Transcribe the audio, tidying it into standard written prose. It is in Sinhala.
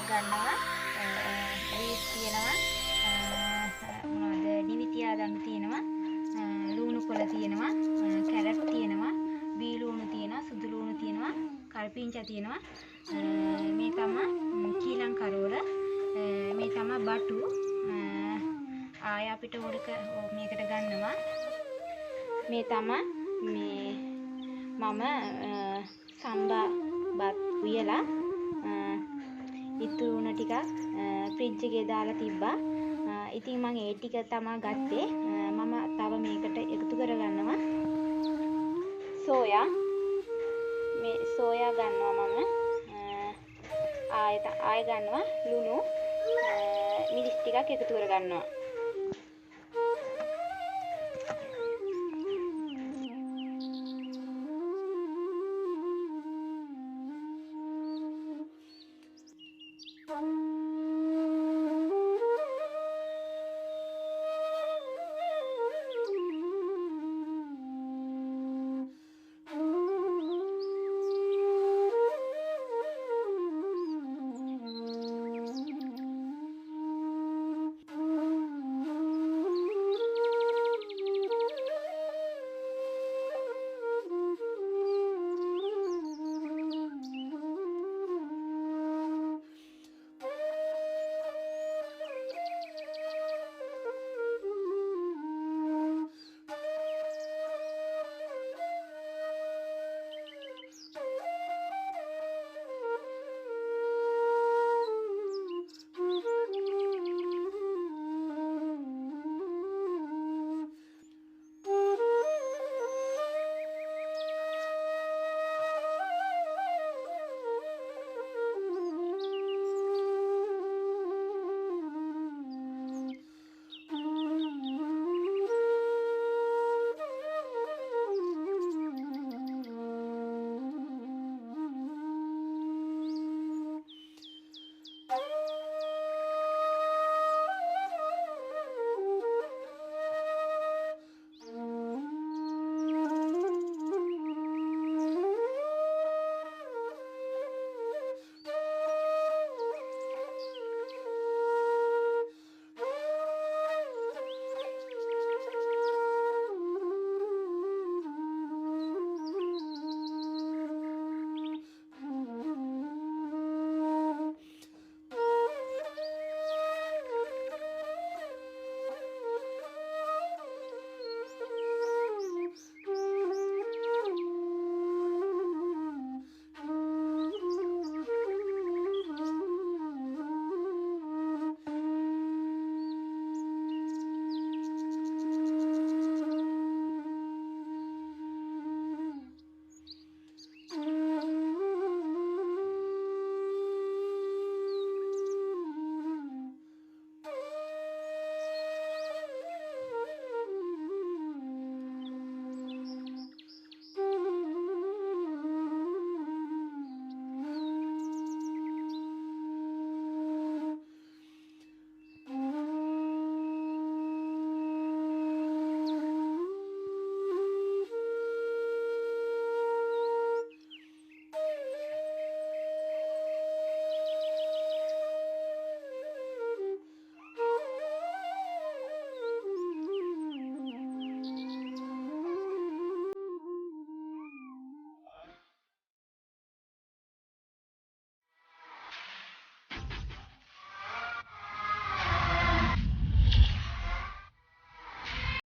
ගන්නවා. රීස් තියෙනවා. මොනවද නිවි තියාගන්න තියෙනවා. ලුණු කොළ තියෙනවා. කැරට් තියෙනවා. බී ලුණු තියෙනවා. සුදු ලුණු තියෙනවා. කල්පිංචා තියෙනවා. මේ තමයි කීලම් කරෝල. මේ තමයි බටු. ආය අපිට උඩක මේකට ගන්නවා. මේ තමයි මේ මම සම්බා බත් උයලා ඉතුරු වුණ ටිකක් ෆ්‍රිජ් එකේ දාලා තිබ්බා. ඉතින් මම ඒ ටික තමයි ගත්තේ. මම තව මේකට එකතු කරගන්නවා සෝයා. මේ සෝයා ගන්නවා මම. ආය ගන්නවා ලුණු මිරිස් ටිකක් එකතු කරගන්නවා.